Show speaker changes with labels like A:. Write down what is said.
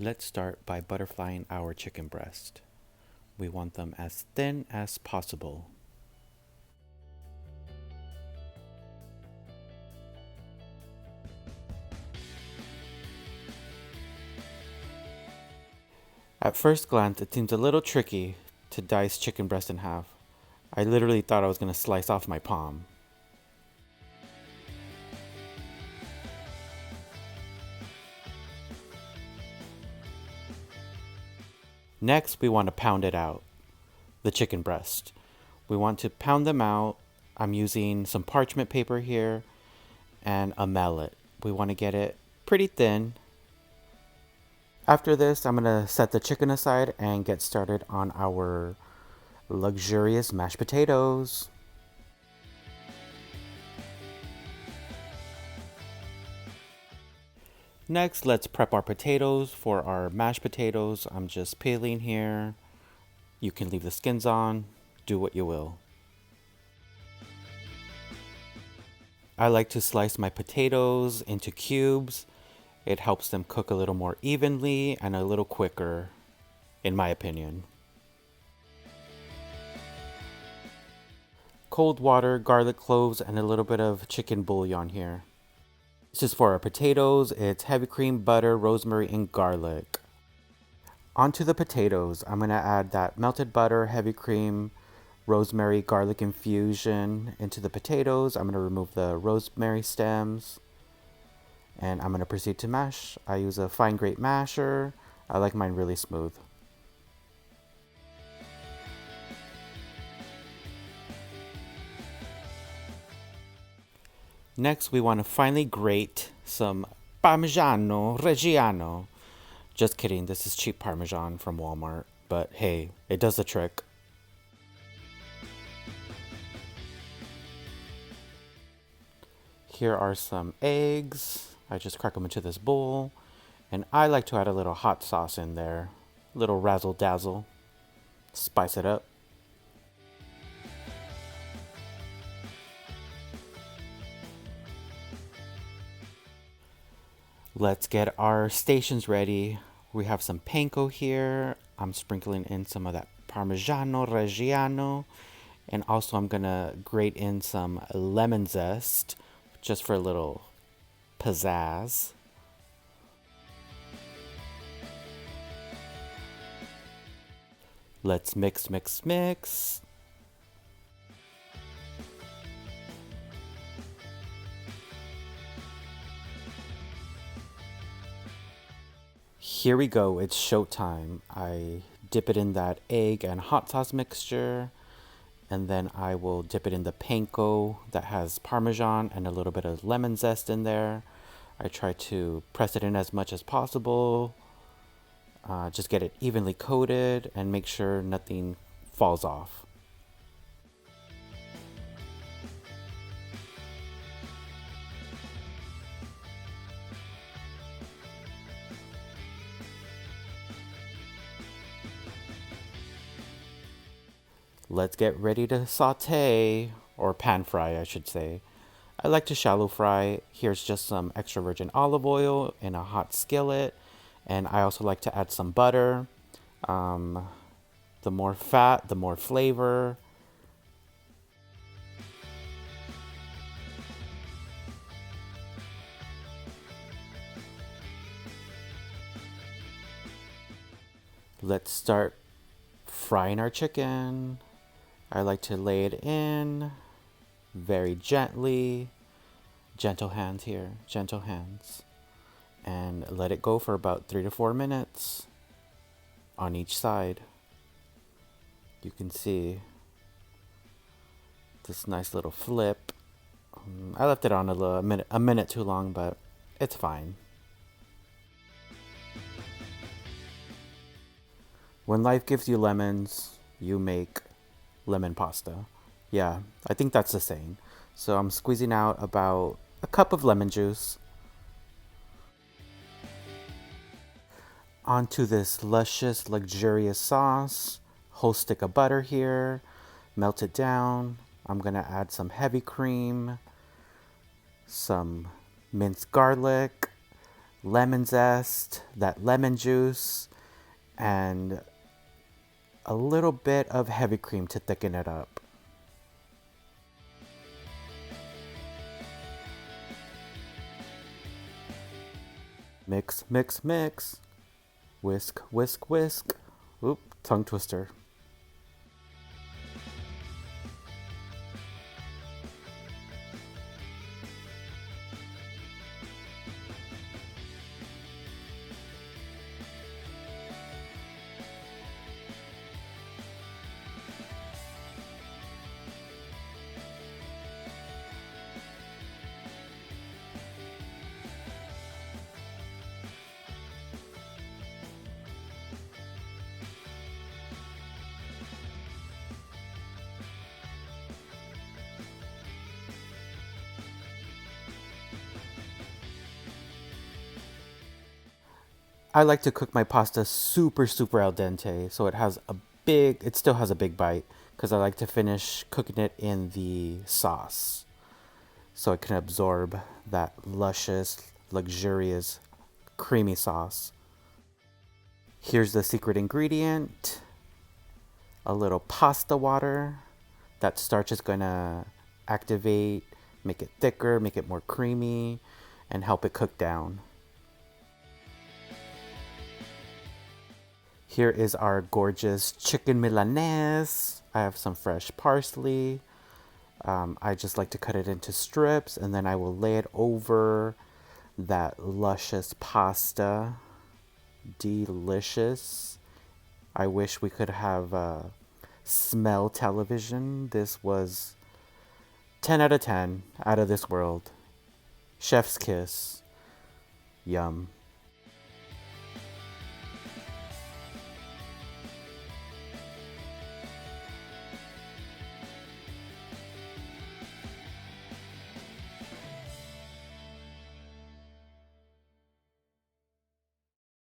A: Let's start by butterflying our chicken breast. We want them as thin as possible. At first glance, it seems a little tricky to dice chicken breast in half. I literally thought I was going to slice off my palm. Next, we want to pound it out, the chicken breast. We want to pound them out. I'm using some parchment paper here and a mallet. We want to get it pretty thin. After this, I'm going to set the chicken aside and get started on our luxurious mashed potatoes. Next, let's prep our potatoes. For our mashed potatoes, I'm just peeling here. You can leave the skins on, do what you will. I like to slice my potatoes into cubes. It helps them cook a little more evenly and a little quicker, in my opinion. Cold water, garlic cloves, and a little bit of chicken bouillon here. This is for our potatoes. It's heavy cream, butter, rosemary, and garlic. Onto the potatoes, I'm going to add that melted butter, heavy cream, rosemary, garlic infusion into the potatoes. I'm going to remove the rosemary stems. And I'm going to proceed to mash. I use a fine grate masher. I like mine really smooth. Next, we want to finely grate some Parmigiano Reggiano. Just kidding, this is cheap Parmesan from Walmart, but hey, it does the trick. Here are some eggs. I just crack them into this bowl, and I like to add a little hot sauce in there, a little razzle dazzle, spice it up. Let's get our stations ready. We have some panko here. I'm sprinkling in some of that Parmigiano Reggiano. And also I'm gonna grate in some lemon zest just for a little pizzazz. Let's mix, mix, mix. Here we go, it's showtime. I dip it in that egg and hot sauce mixture, and then I will dip it in the panko that has Parmesan and a little bit of lemon zest in there. I try to press it in as much as possible, just get it evenly coated and make sure nothing falls off. Let's get ready to saute, or pan fry, I should say. I like to shallow fry. Here's just some extra virgin olive oil in a hot skillet, and I also like to add some butter. The more fat, the more flavor. Let's start frying our chicken. I like to lay it in very gently. Gentle hands here, gentle hands. And let it go for about 3 to 4 minutes on each side. You can see this nice little flip. I left it on a minute too long, but it's fine. When life gives you lemons, you make lemon pasta. Yeah, I think that's the saying. So I'm squeezing out about a cup of lemon juice. Onto this luscious, luxurious sauce. Whole stick of butter here. Melt it down. I'm gonna add some heavy cream, some minced garlic, lemon zest, that lemon juice, and a little bit of heavy cream to thicken it up. Mix, mix, mix. Whisk, whisk, whisk. Oop, tongue twister. I like to cook my pasta super, super al dente, so it still has a big bite, because I like to finish cooking it in the sauce, so it can absorb that luscious, luxurious, creamy sauce. Here's the secret ingredient, a little pasta water. That starch is gonna activate, make it thicker, make it more creamy, and help it cook down. Here is our gorgeous chicken Milanese. I have some fresh parsley. I just like to cut it into strips, and then I will lay it over that luscious pasta. Delicious. I wish we could have smell television. This was 10 out of 10, out of this world. Chef's kiss. Yum.